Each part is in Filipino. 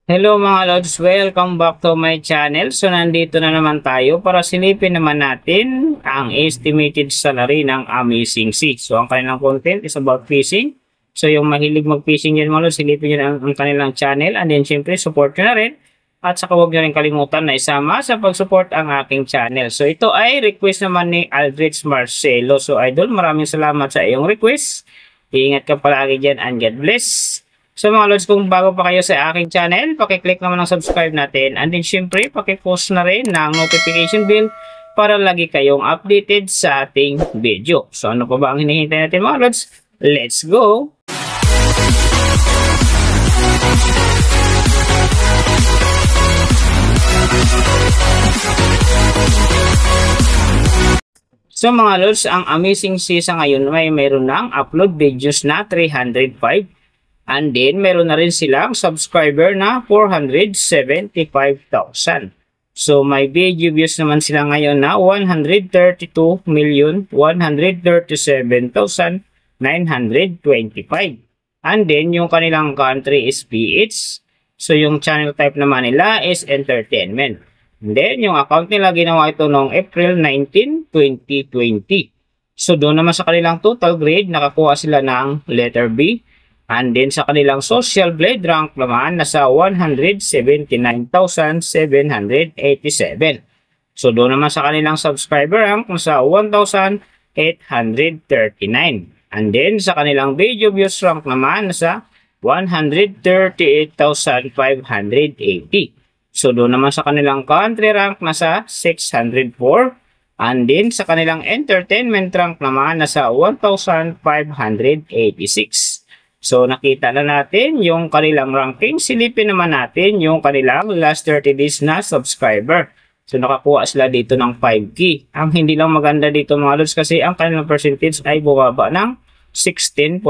Hello mga Lods, welcome back to my channel. So nandito na naman tayo para silipin naman natin ang estimated salary ng Amazing Sea. So ang kanilang content is about fishing. So yung mahilig mag-fishing yan mga Lods, silipin nyo ang kanilang channel. And then syempre support nyo na rin. At saka huwag nyo rin kalimutan na isama sa pag-support ang aking channel. So ito ay request naman ni Aldrich Marcelo. So idol, maraming salamat sa iyong request. Iingat ka palagi dyan and God bless. So mga Lods, kung bago pa kayo sa aking channel, pakiclick naman ang subscribe natin. And then syempre, pakipost na rin ng notification bell para lagi kayong updated sa ating video. So ano pa ba ang hinihintay natin mga Lods? Let's go! So mga Lods, ang Amazing Sea sa ngayon may meron ng upload videos na 305. And then, meron na rin silang subscriber na 475,000. So, may video views naman sila ngayon na 132,137,925. And then, yung kanilang country is PH. So, yung channel type naman nila is entertainment. And then, yung account nila ginawa ito noong April 19, 2020. So, doon naman sa kanilang total grade, nakakuha sila ng letter B. And then sa kanilang social blade rank naman nasa 179,787. So doon naman sa kanilang subscriber rank nasa 1,839. And then sa kanilang video views rank naman nasa 138,580. So doon naman sa kanilang country rank nasa 604. And then sa kanilang entertainment rank naman nasa 1,586. So, nakita na natin yung kanilang ranking. Silipin naman natin yung kanilang last 30 days na subscriber. So, nakakuha sila dito ng 5K. Ang hindi lang maganda dito mga Lods kasi ang kanilang percentage ay bumaba ng 16.7%.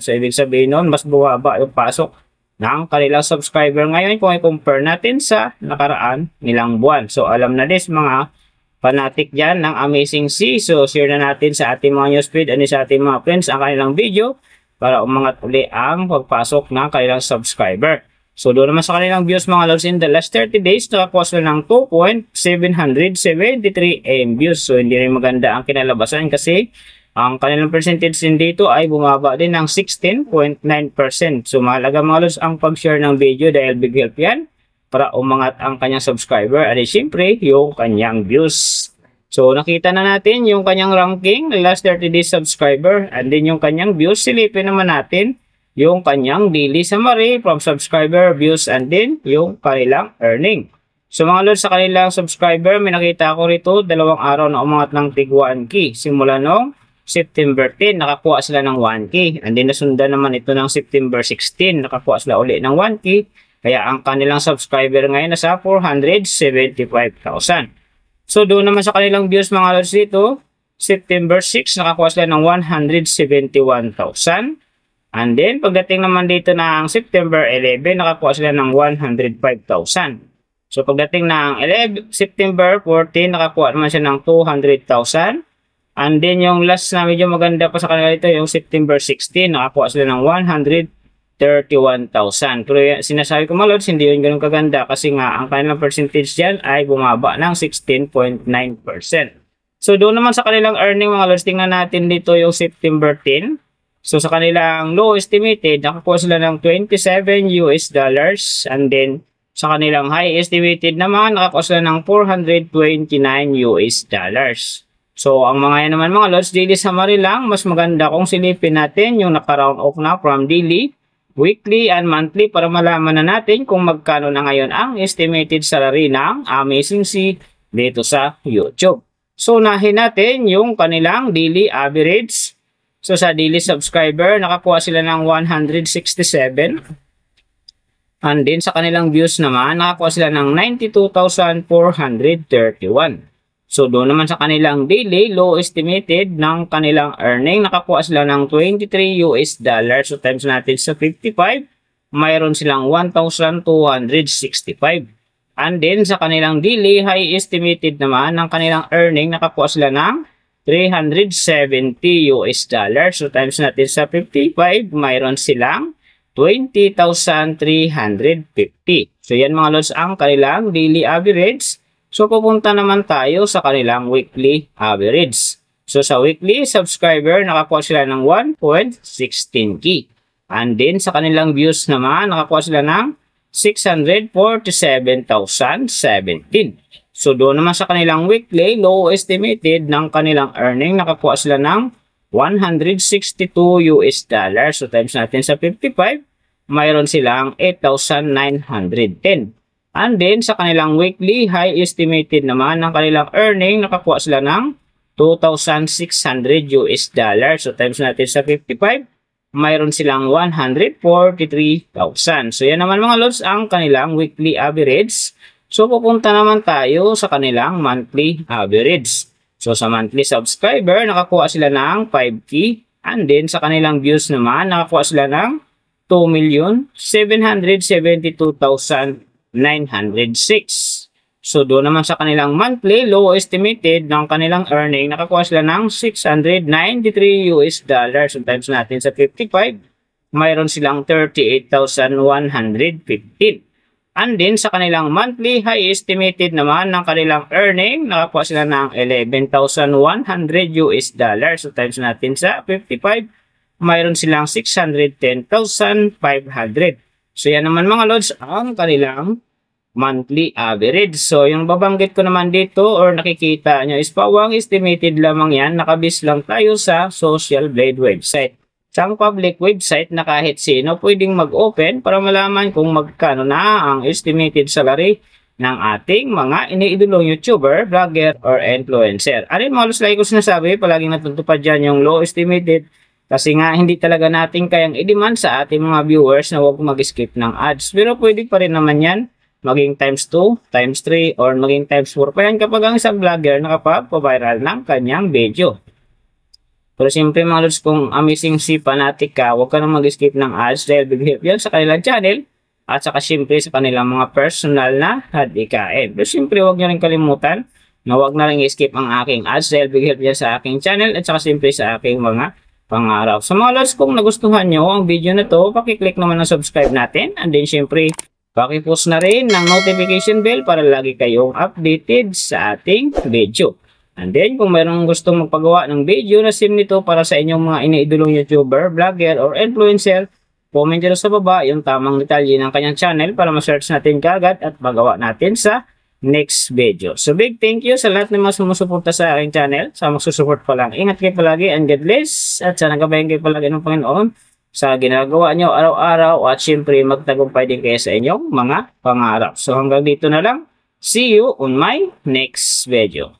So, ibig sabihin nun, mas bumaba yung pasok ng kanilang subscriber ngayon kung i-compare natin sa nakaraan nilang buwan. So, alam na this mga fanatic dyan ng Amazing Sea. So, share na natin sa ating mga newsfeed and sa ating mga friends ang kanilang video para umangat uli ang pagpasok ng kanilang subscriber. So, doon naman sa kanilang views mga Lods in the last 30 days, nakakuha sila ng 2.773 AM views. So, hindi rin maganda ang kinalabasan kasi ang kanilang percentage din dito ay bumaba din ng 16.9%. So, mahalaga mga Lods ang pag-share ng video dahil big help yan para umangat ang kanyang subscriber at siyempre yung kanyang views. So, nakita na natin yung kanyang ranking, last 30 days subscriber, and then yung kanyang views. Silipin naman natin yung kanyang daily summary from subscriber, views, and then yung kanilang earning. So, mga Lods, sa kanilang subscriber, may nakita ko rito, 2 araw na umangat ng tig 1K. Simula noong September 10, nakakuha sila ng 1K. And then, nasundan naman ito ng September 16, nakakuha sila uli ng 1K. Kaya ang kanilang subscriber ngayon nasa 475,000. So doon naman sa kanilang views mga Lods dito, September 6 nakakuha sila ng 171,000. And then pagdating naman dito ng September 11 nakakuha sila ng 105,000. So pagdating ng September 14 nakakuha naman siya ng 200,000. And then yung last na medyo maganda pa sa kanila dito yung September 16 nakakuha sila ng 131,000. Pero sinasabi ko mga Lods, hindi yun ganun kaganda kasi nga ang kanilang percentage dyan ay bumaba ng 16.9%. So doon naman sa kanilang earning mga Lods, tingnan natin dito yung September 10. So sa kanilang low estimated, nakakuha sila ng $27 and then sa kanilang high estimated naman, nakakuha sila ng $429. So ang mga yan naman mga Lods, daily summary lang, mas maganda kung silipin natin yung naka-round off na from daily, weekly and monthly para malaman na natin kung magkano na ngayon ang estimated salary ng Amazing Sea dito sa YouTube. So, unahin natin yung kanilang daily average. So, sa daily subscriber, nakakuha sila ng 167. And then, sa kanilang views naman, nakakuha sila ng 92,431. So, doon naman sa kanilang daily, low estimated ng kanilang earning, nakakuha sila ng $23. So, times natin sa 55, mayroon silang 1,265. And then, sa kanilang daily, high estimated naman ng kanilang earning, nakakuha sila ng $370. So, times natin sa 55, mayroon silang 20,350. So yan mga lods ang kanilang daily average. So pupunta naman tayo sa kanilang weekly average. So sa weekly subscriber, nakakuha sila ng 1.16k. And then sa kanilang views naman, nakakuha sila ng 647,017. So doon naman sa kanilang weekly, low estimated ng kanilang earning, nakakuha sila ng $162. So times natin sa 55, mayroon silang 8,910. And then sa kanilang weekly, high estimated naman ng kanilang earning, nakakuha sila ng $2,600. So times natin sa 55, mayroon silang 143,000. So yan naman mga lods ang kanilang weekly average. So pupunta naman tayo sa kanilang monthly average. So sa monthly subscriber, nakakuha sila ng 5k. And then sa kanilang views naman, nakakuha sila ng 2,772,906. So doon naman sa kanilang monthly, low estimated ng kanilang earning, nakakuha sila ng $693. So times natin sa 55, mayroon silang 38,115. And then sa kanilang monthly, high estimated naman ng kanilang earning, nakakuha sila ng $11,100. So times natin sa 55, mayroon silang 610,500. So yan naman mga lods ang kanilang monthly average. So yung babanggit ko naman dito or nakikita nyo is pawang estimated lamang yan. Nakabis lang tayo sa Social Blade website. Isang public website na kahit sino pwedeng mag-open para malaman kung magkano na ang estimated salary ng ating mga iniidolong YouTuber, vlogger, or influencer. Alin mga lods, like ko sinasabi, palaging natutupad dyan yung low estimated kasi nga hindi talaga natin kayang i-demand sa ating mga viewers na huwag mag-skip ng ads. Pero pwede pa rin naman yan maging times 2, times 3, or maging times 4 pa yan kapag ang isang vlogger nakapag-viral ng kanyang video. Pero siyempre mga lods, kung amazing si fanatic ka, huwag ka na mag-skip ng ads dahil big help yan sa kanilang channel at saka siyempre sa kanilang mga personal na hadikain. Pero siyempre huwag nyo rin kalimutan na huwag na rin i-skip ang aking ads dahil big help yan sa aking channel at saka siyempre sa aking mga pangarap. So mga lods, kung nagustuhan nyo ang video na to, pakiclick naman ang subscribe natin and then siyempre paki-post na rin ng notification bell para lagi kayong updated sa ating video. And then, kung mayroong gustong magpagawa ng video na sim nito para sa inyong mga iniidolong YouTuber, vlogger, or influencer, comment nyo sa baba yung tamang detalye ng kanyang channel para ma-search natin kagad at magawa natin sa next video. So, big thank you sa lahat ng mga sumusuporta sa aking channel. Sa magsusupport pa lang. Ingat kayo palagi and God bless. At sana gabayan kayo palagi ng Panginoon sa ginagawa nyo araw-araw at syempre magtagumpay din kayo sa inyong mga pangarap. So hanggang dito na lang. See you on my next video.